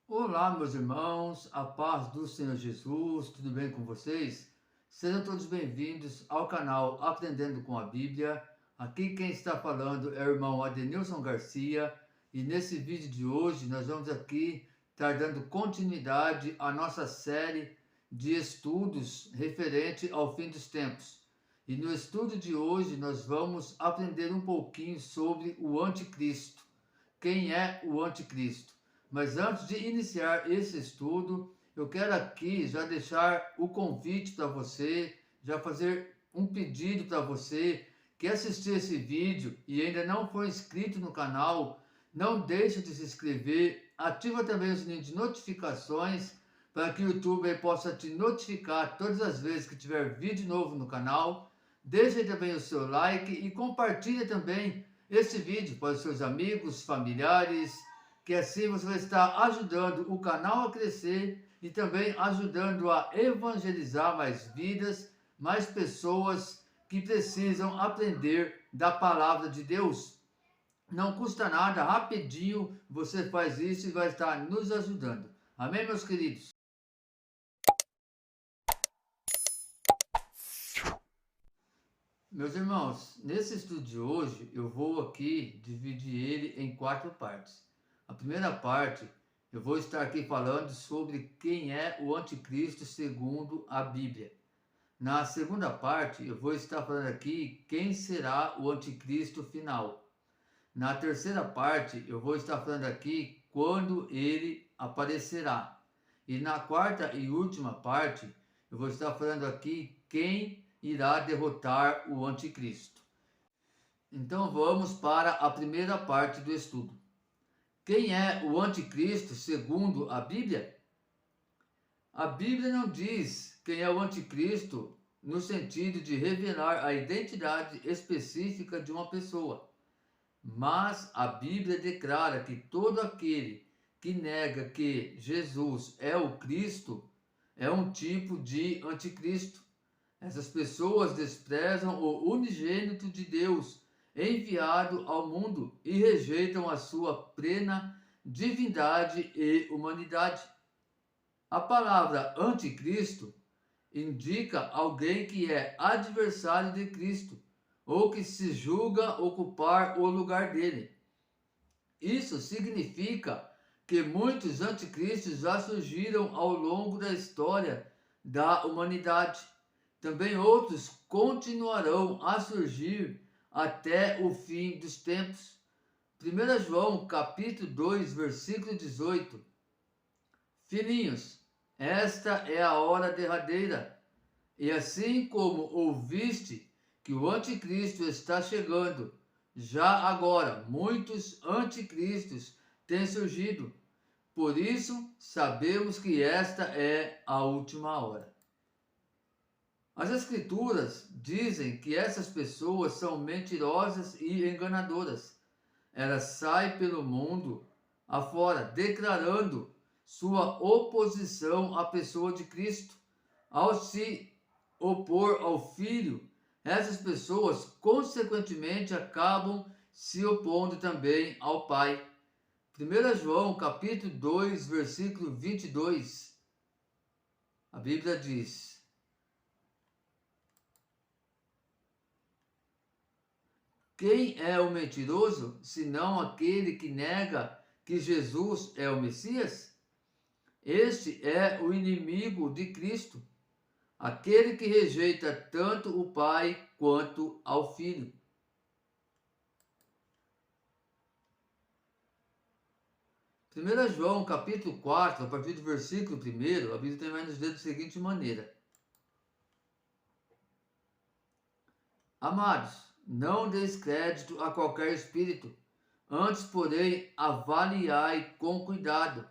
Olá, meus irmãos, a paz do Senhor Jesus, tudo bem com vocês? Sejam todos bem-vindos ao canal Aprendendo com a Bíblia. Aqui quem está falando é o irmão Adenilson Garcia e nesse vídeo de hoje nós vamos aqui estar dando continuidade à nossa série de estudos referente ao fim dos tempos. E no estudo de hoje nós vamos aprender um pouquinho sobre o anticristo. Quem é o anticristo? Mas antes de iniciar esse estudo, eu quero aqui já deixar o convite para você, já fazer um pedido para você que assistiu esse vídeo e ainda não foi inscrito no canal, não deixe de se inscrever, ativa também o sininho de notificações para que o YouTube possa te notificar todas as vezes que tiver vídeo novo no canal. Deixe também o seu like e compartilhe também esse vídeo para os seus amigos, familiares, que assim você vai estar ajudando o canal a crescer e também ajudando a evangelizar mais vidas, mais pessoas que precisam aprender da palavra de Deus. Não custa nada, rapidinho você faz isso e vai estar nos ajudando. Amém, meus queridos? Meus irmãos, nesse estudo de hoje eu vou aqui dividir ele em 4 partes. A primeira parte eu vou estar aqui falando sobre quem é o anticristo segundo a Bíblia. Na segunda parte eu vou estar falando aqui quem será o anticristo final. Na terceira parte eu vou estar falando aqui quando ele aparecerá. E na quarta e última parte eu vou estar falando aqui quem irá derrotar o anticristo. Então vamos para a primeira parte do estudo. Quem é o anticristo segundo a Bíblia? A Bíblia não diz quem é o anticristo no sentido de revelar a identidade específica de uma pessoa, mas a Bíblia declara que todo aquele que nega que Jesus é o Cristo é um tipo de anticristo. Essas pessoas desprezam o unigênito de Deus enviado ao mundo e rejeitam a sua plena divindade e humanidade. A palavra anticristo indica alguém que é adversário de Cristo ou que se julga ocupar o lugar dele. Isso significa que muitos anticristos já surgiram ao longo da história da humanidade. Também outros continuarão a surgir até o fim dos tempos. 1 João capítulo 2, versículo 18. Filhinhos, esta é a hora derradeira, e assim como ouviste que o anticristo está chegando, já agora muitos anticristos têm surgido. Por isso, sabemos que esta é a última hora. As Escrituras dizem que essas pessoas são mentirosas e enganadoras. Elas saem pelo mundo afora, declarando sua oposição à pessoa de Cristo. Ao se opor ao Filho, essas pessoas, consequentemente, acabam se opondo também ao Pai. 1 João, capítulo 2, versículo 22, a Bíblia diz: quem é o mentiroso, senão aquele que nega que Jesus é o Messias? Este é o inimigo de Cristo, aquele que rejeita tanto o Pai quanto ao Filho. Primeira João, capítulo 4, a partir do versículo 1, a Bíblia também nos diz da seguinte maneira: Amados, não deis crédito a qualquer espírito, antes, porém, avaliai com cuidado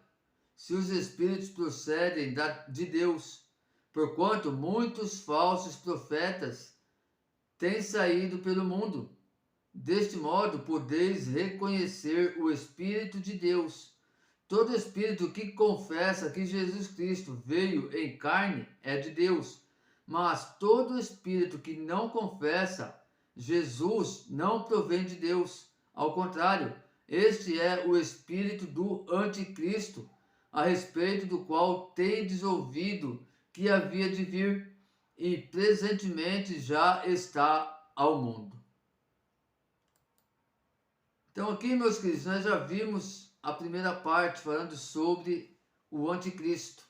se os espíritos procedem de Deus, porquanto muitos falsos profetas têm saído pelo mundo. Deste modo, podeis reconhecer o Espírito de Deus. Todo espírito que confessa que Jesus Cristo veio em carne é de Deus, mas todo espírito que não confessa Jesus não provém de Deus. Ao contrário, este é o espírito do anticristo, a respeito do qual tendes ouvido que havia de vir, e presentemente já está ao mundo. Então aqui, meus queridos, nós já vimos a primeira parte falando sobre o anticristo,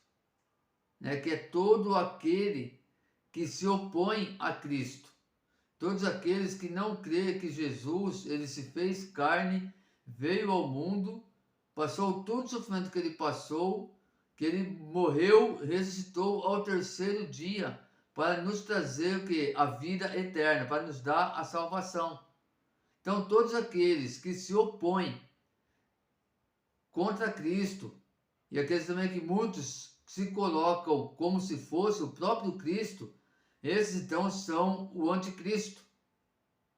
né, que é todo aquele que se opõe a Cristo. Todos aqueles que não creem que Jesus, ele se fez carne, veio ao mundo, passou todo o sofrimento que ele passou, que ele morreu, ressuscitou ao terceiro dia, para nos trazer o quê? A vida eterna, para nos dar a salvação. Então, todos aqueles que se opõem contra Cristo, e aqueles também que muitos se colocam como se fosse o próprio Cristo, esses então são o anticristo.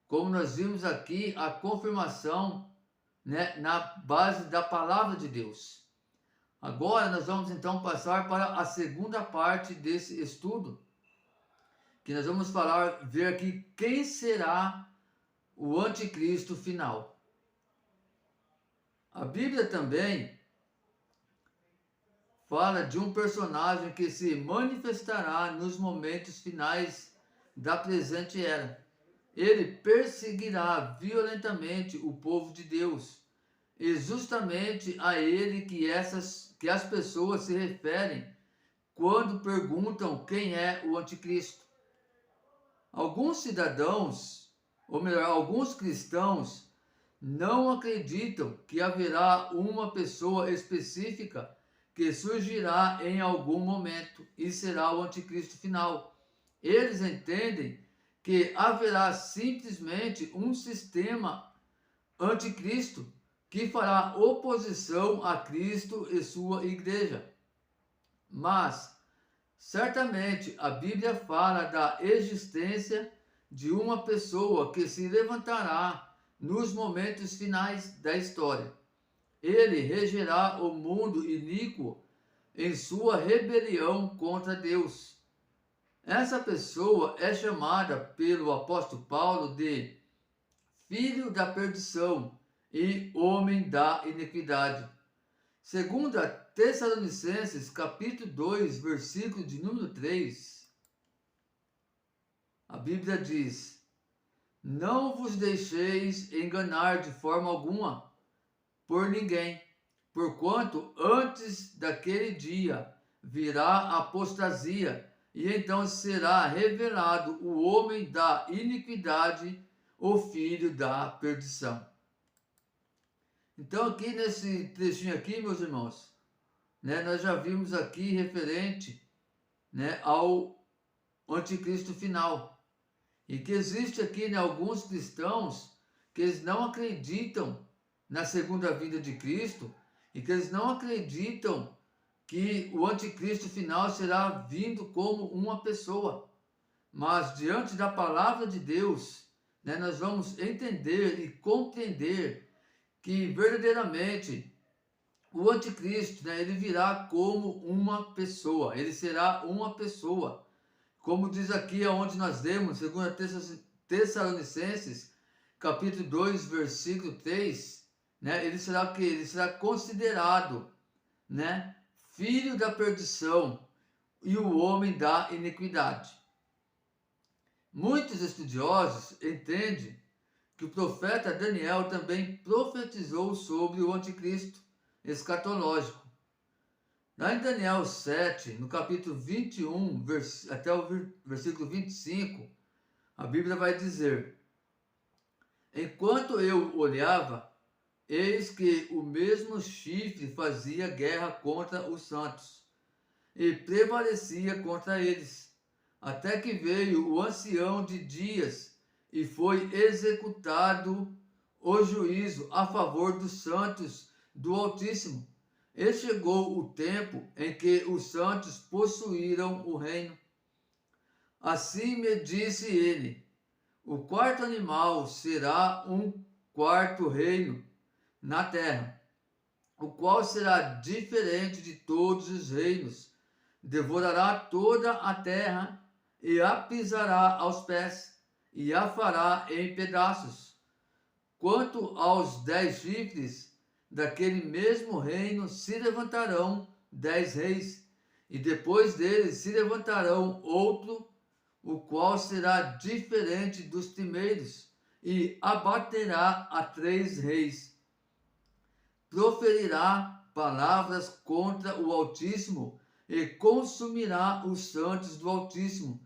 Como nós vimos aqui, a confirmação, né, na base da palavra de Deus. Agora nós vamos então passar para a segunda parte desse estudo, que nós vamos ver aqui quem será o anticristo final. A Bíblia também fala de um personagem que se manifestará nos momentos finais da presente era. Ele perseguirá violentamente o povo de Deus, e justamente a ele que as pessoas se referem quando perguntam quem é o anticristo. Alguns cidadãos, ou melhor, alguns cristãos, não acreditam que haverá uma pessoa específica que surgirá em algum momento e será o anticristo final. Eles entendem que haverá simplesmente um sistema anticristo que fará oposição a Cristo e sua igreja. Mas, certamente, a Bíblia fala da existência de uma pessoa que se levantará nos momentos finais da história. Ele regerá o mundo iníquo em sua rebelião contra Deus. Essa pessoa é chamada pelo apóstolo Paulo de filho da perdição e homem da iniquidade. Segundo Tessalonicenses, capítulo 2, versículo de número 3, a Bíblia diz: não vos deixeis enganar de forma alguma por ninguém, porquanto antes daquele dia virá a apostasia, e então será revelado o homem da iniquidade, o filho da perdição. Então aqui nesse trechinho aqui, meus irmãos, né, nós já vimos aqui referente, né, ao anticristo final. E que existe aqui, né, alguns cristãos que eles não acreditam na segunda vinda de Cristo e que eles não acreditam que o anticristo final será vindo como uma pessoa. Mas diante da palavra de Deus, né, nós vamos entender e compreender que verdadeiramente o anticristo, né, ele virá como uma pessoa, ele será uma pessoa. Como diz aqui onde nós lemos, 2 Tessalonicenses, capítulo 2, versículo 3, né, ele será considerado, né, filho da perdição e o homem da iniquidade. Muitos estudiosos entendem que o profeta Daniel também profetizou sobre o anticristo escatológico. Lá em Daniel 7, no capítulo 21, até o versículo 25, a Bíblia vai dizer: enquanto eu olhava, eis que o mesmo chifre fazia guerra contra os santos, e prevalecia contra eles, até que veio o ancião de dias, e foi executado o juízo a favor dos santos do Altíssimo. E chegou o tempo em que os santos possuíram o reino. Assim me disse ele: o quarto animal será um quarto reino na terra, o qual será diferente de todos os reinos, devorará toda a terra e a pisará aos pés, e a fará em pedaços. Quanto aos 10 chifres, daquele mesmo reino se levantarão 10 reis, e depois deles se levantarão outro, o qual será diferente dos primeiros, e abaterá a 3 reis. Proferirá palavras contra o Altíssimo e consumirá os santos do Altíssimo.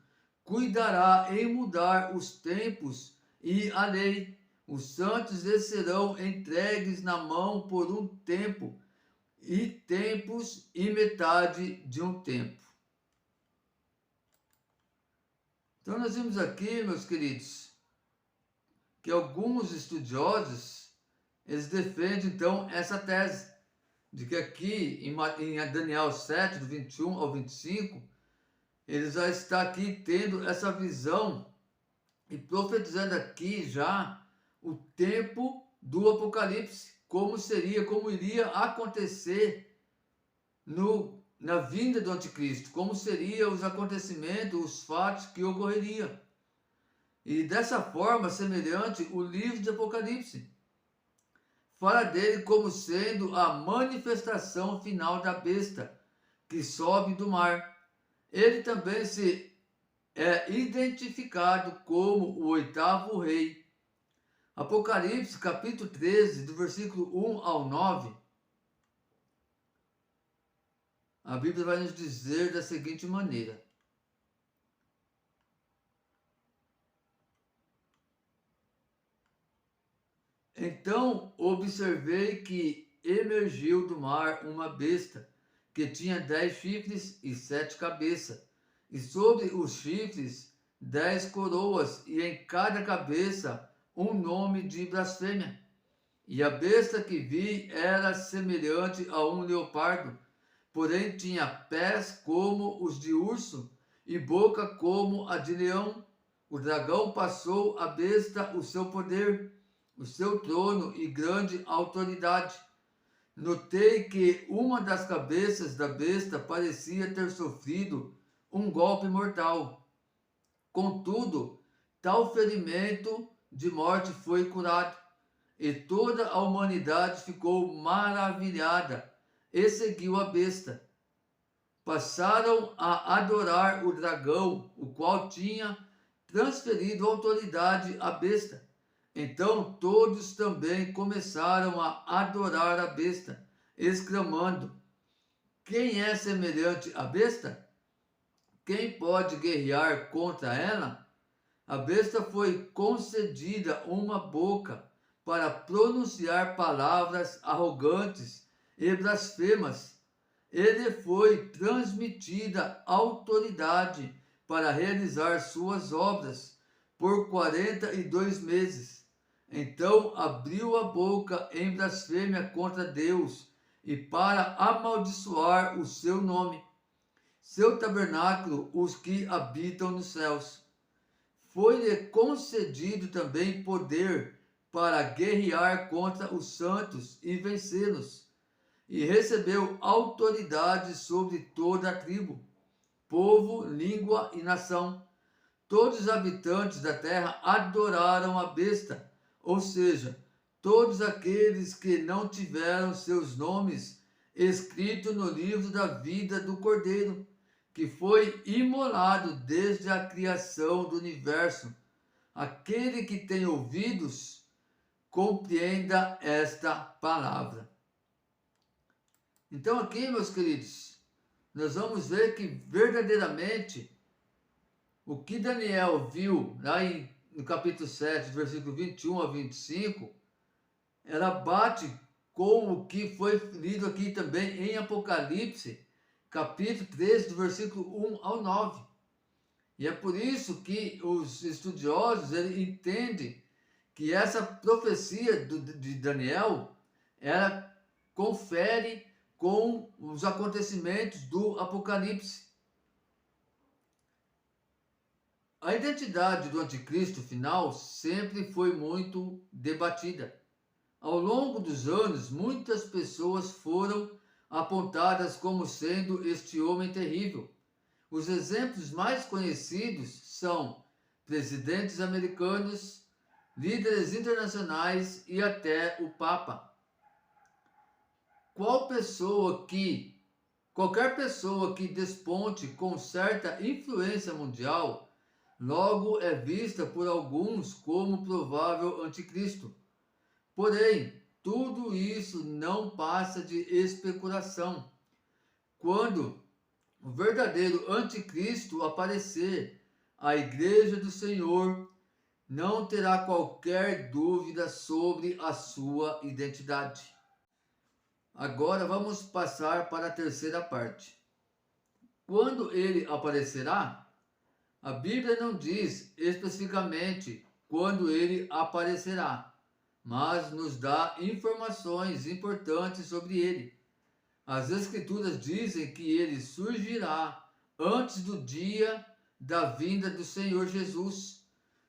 Cuidará em mudar os tempos e a lei. Os santos lhe serão entregues na mão por um tempo, e tempos e metade de um tempo. Então nós vimos aqui, meus queridos, que alguns estudiosos, eles defendem então essa tese, de que aqui em Daniel 7, do 21 ao 25, ele já está aqui tendo essa visão e profetizando aqui já o tempo do Apocalipse, como seria, como iria acontecer na vinda do Anticristo, como seriam os acontecimentos, os fatos que ocorreriam. E dessa forma, semelhante, o livro de Apocalipse fala dele como sendo a manifestação final da besta que sobe do mar. Ele também se é identificado como o 8º rei. Apocalipse, capítulo 13, do versículo 1 ao 9, a Bíblia vai nos dizer da seguinte maneira: então observei que emergiu do mar uma besta, que tinha 10 chifres e 7 cabeças, e sobre os chifres 10 coroas, e em cada cabeça um nome de blasfêmia. E a besta que vi era semelhante a um leopardo, porém tinha pés como os de urso e boca como a de leão. O dragão passou à besta o seu poder, o seu trono e grande autoridade. Notei que uma das cabeças da besta parecia ter sofrido um golpe mortal. Contudo, tal ferimento de morte foi curado, e toda a humanidade ficou maravilhada e seguiu a besta. Passaram a adorar o dragão, o qual tinha transferido autoridade à besta. Então todos também começaram a adorar a besta, exclamando: quem é semelhante à besta? Quem pode guerrear contra ela? A besta foi concedida uma boca para pronunciar palavras arrogantes e blasfemas. Ele foi transmitida autoridade para realizar suas obras por 42 meses. Então abriu a boca em blasfêmia contra Deus e para amaldiçoar o seu nome, seu tabernáculo, os que habitam nos céus. Foi-lhe concedido também poder para guerrear contra os santos e vencê-los, e recebeu autoridade sobre toda a tribo, povo, língua e nação. Todos os habitantes da terra adoraram a besta, ou seja, todos aqueles que não tiveram seus nomes escritos no livro da vida do Cordeiro, que foi imolado desde a criação do universo. Aquele que tem ouvidos, compreenda esta palavra. Então aqui, meus queridos, nós vamos ver que verdadeiramente o que Daniel viu lá no capítulo 7, versículo 21 a 25, ela bate com o que foi lido aqui também em Apocalipse, capítulo 13, do versículo 1 ao 9. E é por isso que os estudiosos entendem que essa profecia de Daniel, ela confere com os acontecimentos do Apocalipse. A identidade do anticristo final sempre foi muito debatida. Ao longo dos anos, muitas pessoas foram apontadas como sendo este homem terrível. Os exemplos mais conhecidos são presidentes americanos, líderes internacionais e até o Papa. Qual pessoa que Qualquer pessoa que desponte com certa influência mundial, logo é vista por alguns como provável anticristo. Porém, tudo isso não passa de especulação. Quando o verdadeiro anticristo aparecer, a igreja do Senhor não terá qualquer dúvida sobre a sua identidade. Agora vamos passar para a terceira parte. Quando ele aparecerá, a Bíblia não diz especificamente quando ele aparecerá, mas nos dá informações importantes sobre ele. As Escrituras dizem que ele surgirá antes do dia da vinda do Senhor Jesus.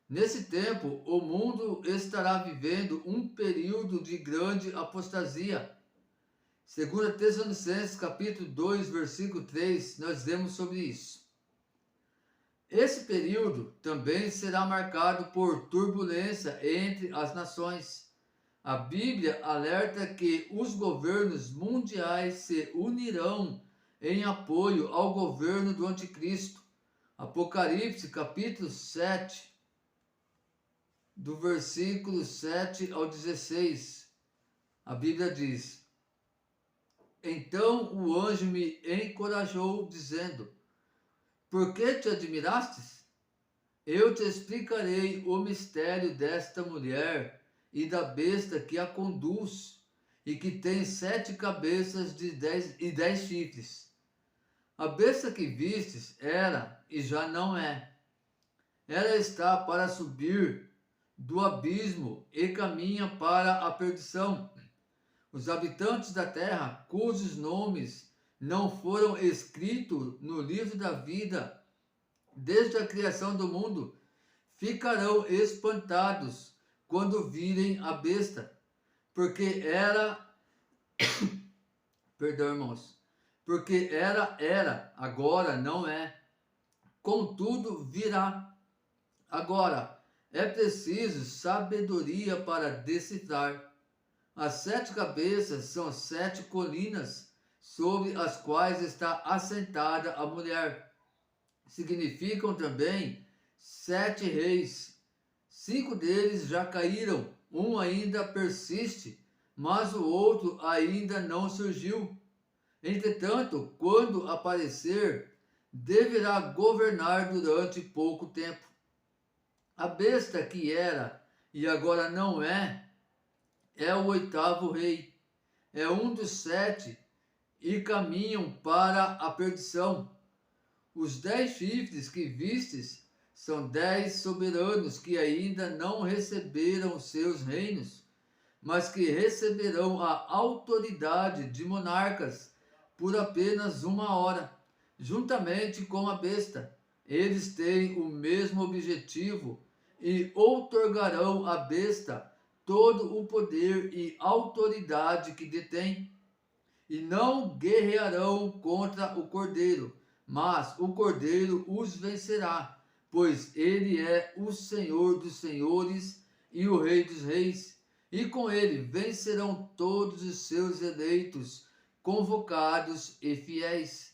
Nesse tempo, o mundo estará vivendo um período de grande apostasia. 2 Tessalonicenses capítulo 2, versículo 3, nós vemos sobre isso. Esse período também será marcado por turbulência entre as nações. A Bíblia alerta que os governos mundiais se unirão em apoio ao governo do Anticristo. Apocalipse capítulo 7, do versículo 7 ao 16. A Bíblia diz: Então o anjo me encorajou, dizendo: Por que te admirastes? Eu te explicarei o mistério desta mulher e da besta que a conduz, e que tem 7 cabeças e 10 chifres. A besta que vistes era e já não é. Ela está para subir do abismo e caminha para a perdição. Os habitantes da terra, cujos nomes não foram escritos no livro da vida desde a criação do mundo, ficarão espantados quando virem a besta, porque perdão, irmãos, porque era, agora não é, contudo virá. Agora, é preciso sabedoria para decifrar. As 7 cabeças são 7 colinas sobre as quais está assentada a mulher. Significam também 7 reis. 5 deles já caíram, um ainda persiste, mas o outro ainda não surgiu. Entretanto, quando aparecer, deverá governar durante pouco tempo. A besta que era e agora não é o 8º rei. É um dos 7 e caminham para a perdição. Os 10 chifres que vistes são 10 soberanos que ainda não receberam seus reinos, mas que receberão a autoridade de monarcas por apenas 1 hora, juntamente com a besta. Eles têm o mesmo objetivo e outorgarão à besta todo o poder e autoridade que detém, e não guerrearão contra o Cordeiro, mas o Cordeiro os vencerá, pois ele é o Senhor dos senhores e o Rei dos reis, e com ele vencerão todos os seus eleitos, convocados e fiéis.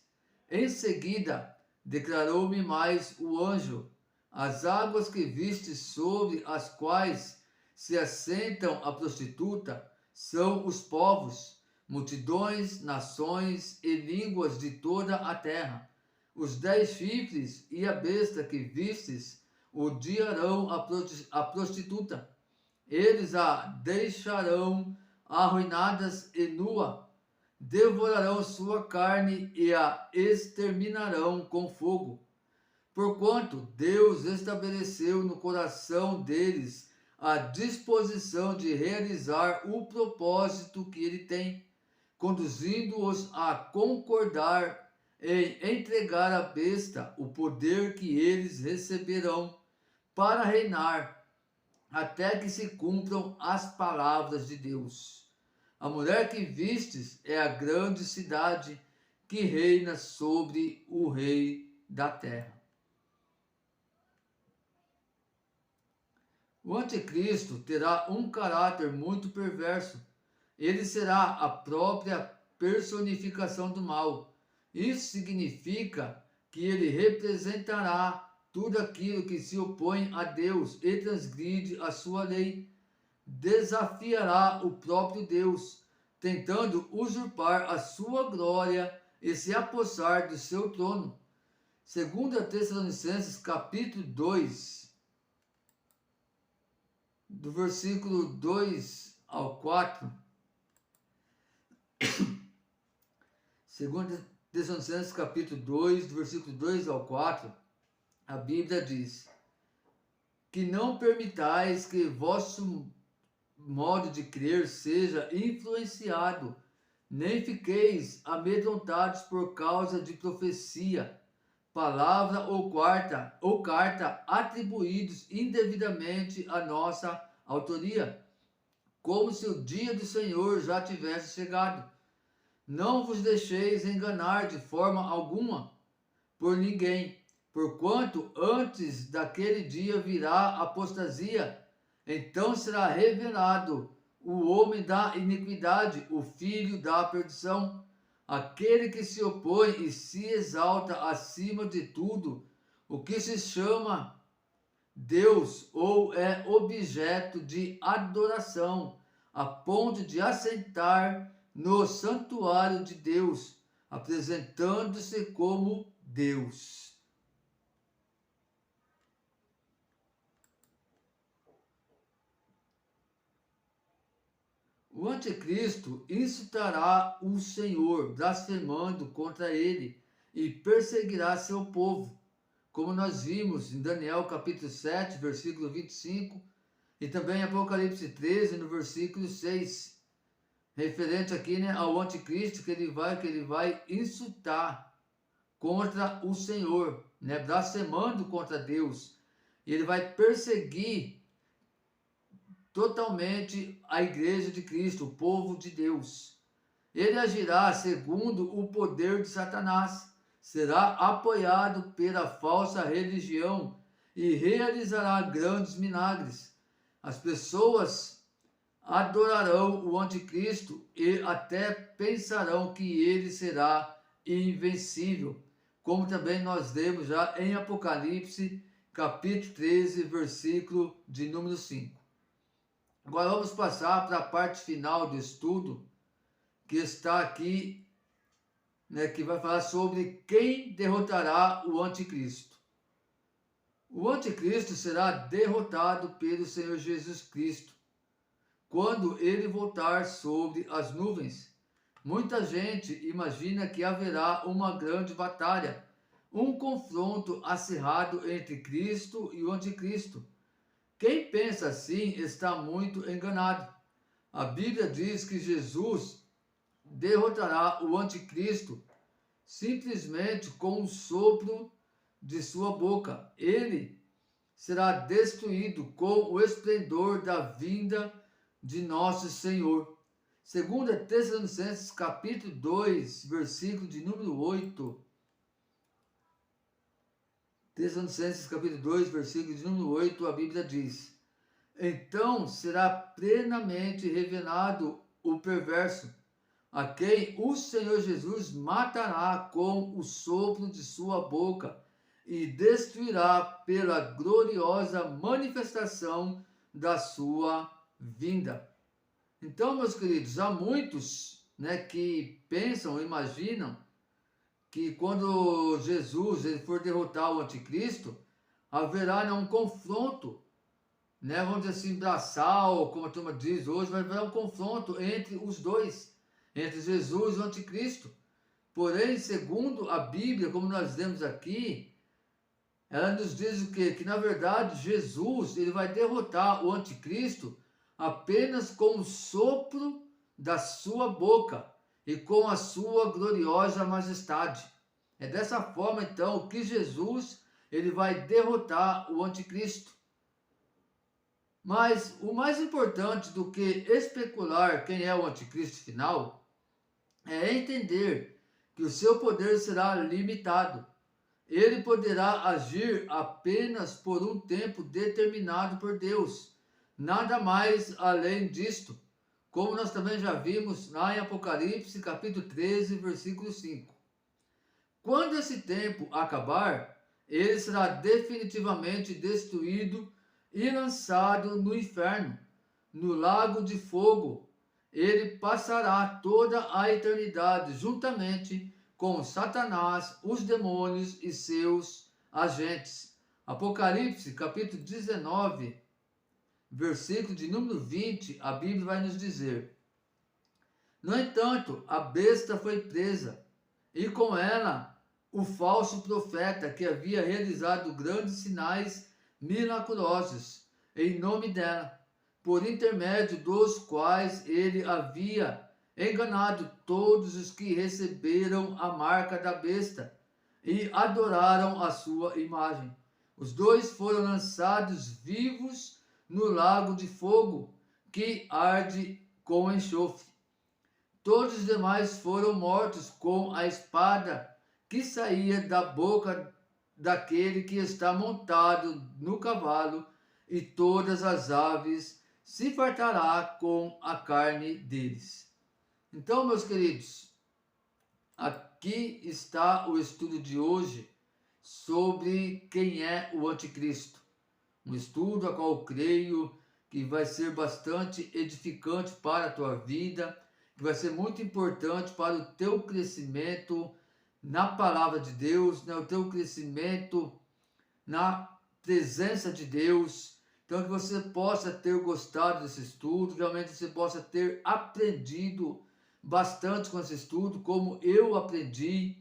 Em seguida, declarou-me mais o anjo: as águas que viste sobre as quais se assentam a prostituta são os povos, multidões, nações e línguas de toda a terra. Os 10 chifres e a besta que vistes odiarão a prostituta. Eles a deixarão arruinadas e nua, devorarão sua carne e a exterminarão com fogo. Porquanto Deus estabeleceu no coração deles a disposição de realizar o propósito que ele tem, conduzindo-os a concordar em entregar à besta o poder que eles receberão para reinar, até que se cumpram as palavras de Deus. A mulher que vistes é a grande cidade que reina sobre o rei da terra. O anticristo terá um caráter muito perverso. Ele será a própria personificação do mal. Isso significa que ele representará tudo aquilo que se opõe a Deus e transgride a sua lei. Desafiará o próprio Deus, tentando usurpar a sua glória e se apossar do seu trono. 2 Tessalonicenses capítulo 2, do versículo 2 ao 4. 2 Tessalonicenses capítulo 2, do versículo 2 ao 4, a Bíblia diz: que não permitais que vosso modo de crer seja influenciado, nem fiqueis amedrontados por causa de profecia, palavra ou carta atribuídos indevidamente à nossa autoria, como se o dia do Senhor já tivesse chegado. Não vos deixeis enganar de forma alguma por ninguém, porquanto antes daquele dia virá apostasia, então será revelado o homem da iniquidade, o filho da perdição, aquele que se opõe e se exalta acima de tudo, o que se chama Deus ou é objeto de adoração, a ponto de assentar no santuário de Deus, apresentando-se como Deus. O anticristo incitará o Senhor, blasfemando contra ele, e perseguirá seu povo, como nós vimos em Daniel capítulo 7, versículo 25, e também em Apocalipse 13, no versículo 6, referente aqui, né, ao anticristo, que ele vai insultar contra o Senhor, né, blasfemando contra Deus, e ele vai perseguir totalmente a igreja de Cristo, o povo de Deus. Ele agirá segundo o poder de Satanás, será apoiado pela falsa religião e realizará grandes milagres. As pessoas adorarão o anticristo e até pensarão que ele será invencível, como também nós lemos já em Apocalipse, capítulo 13, versículo de número 5. Agora vamos passar para a parte final do estudo, que está aqui, né, que vai falar sobre quem derrotará o anticristo. O anticristo será derrotado pelo Senhor Jesus Cristo, quando ele voltar sobre as nuvens. Muita gente imagina que haverá uma grande batalha, um confronto acirrado entre Cristo e o anticristo. Quem pensa assim está muito enganado. A Bíblia diz que Jesus derrotará o anticristo simplesmente com um sopro de sua boca. Ele será destruído com o esplendor da vinda de nosso Senhor. 2 Tessalonicenses capítulo 2, versículo de número 8. Tessalonicenses capítulo 2, versículo de número 8, a Bíblia diz: então será plenamente revelado o perverso, a quem o Senhor Jesus matará com o sopro de sua boca e destruirá pela gloriosa manifestação da sua vinda. Então, meus queridos, há muitos, né, que pensam, imaginam que quando Jesus ele for derrotar o anticristo, haverá, né, um confronto, né, vamos dizer assim, braçal, como a turma diz hoje, vai haver um confronto entre os dois, entre Jesus e o anticristo. Porém, segundo a Bíblia, como nós lemos aqui, ela nos diz o quê? Que na verdade Jesus ele vai derrotar o anticristo apenas com o sopro da sua boca e com a sua gloriosa majestade. É dessa forma, então, que Jesus ele vai derrotar o anticristo. Mas o mais importante do que especular quem é o anticristo final é entender que o seu poder será limitado. Ele poderá agir apenas por um tempo determinado por Deus, nada mais além disto, como nós também já vimos lá em Apocalipse capítulo 13, versículo 5. Quando esse tempo acabar, ele será definitivamente destruído e lançado no inferno, no lago de fogo. Ele passará toda a eternidade juntamente com Satanás, os demônios e seus agentes. Apocalipse, capítulo 19, versículo de número 20, a Bíblia vai nos dizer: no entanto, a besta foi presa, e com ela o falso profeta que havia realizado grandes sinais miraculosos em nome dela, por intermédio dos quais ele havia enganado todos os que receberam a marca da besta e adoraram a sua imagem. Os dois foram lançados vivos no lago de fogo, que arde com enxofre. Todos os demais foram mortos com a espada que saía da boca daquele que está montado no cavalo, e todas as aves se fartará com a carne deles. Então, meus queridos, aqui está o estudo de hoje sobre quem é o anticristo. Um estudo a qual eu creio que vai ser bastante edificante para a tua vida, que vai ser muito importante para o teu crescimento na palavra de Deus, né? O teu crescimento na presença de Deus. Então, que você possa ter gostado desse estudo, que realmente você possa ter aprendido bastante com esse estudo, como eu aprendi,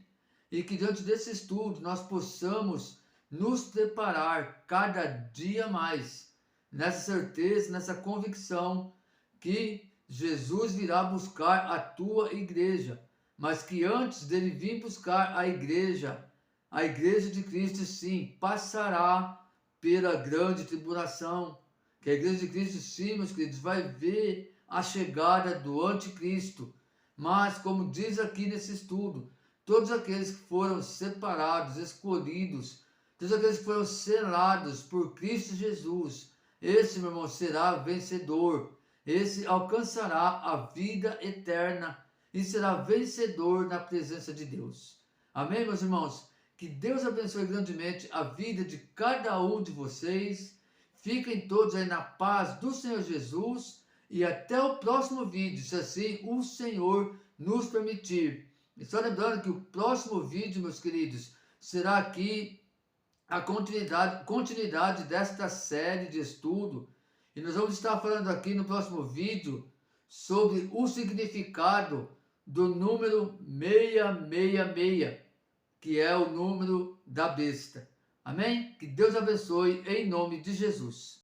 e que diante desse estudo nós possamos nos preparar cada dia mais, nessa certeza, nessa convicção que Jesus virá buscar a tua igreja, mas que antes dele vir buscar a igreja de Cristo, sim, passará pela grande tribulação, que a igreja de Cristo, sim, meus queridos, vai ver a chegada do anticristo. Mas, como diz aqui nesse estudo, todos aqueles que foram separados, escolhidos, todos aqueles que foram selados por Cristo Jesus, esse, meu irmão, será vencedor. Esse alcançará a vida eterna e será vencedor na presença de Deus. Amém, meus irmãos? Que Deus abençoe grandemente a vida de cada um de vocês. Fiquem todos aí na paz do Senhor Jesus e até o próximo vídeo, se assim o Senhor nos permitir. E só lembrando que o próximo vídeo, meus queridos, será aqui a continuidade desta série de estudo. E nós vamos estar falando aqui no próximo vídeo sobre o significado do número 666, que é o número da besta. Amém? Que Deus abençoe em nome de Jesus.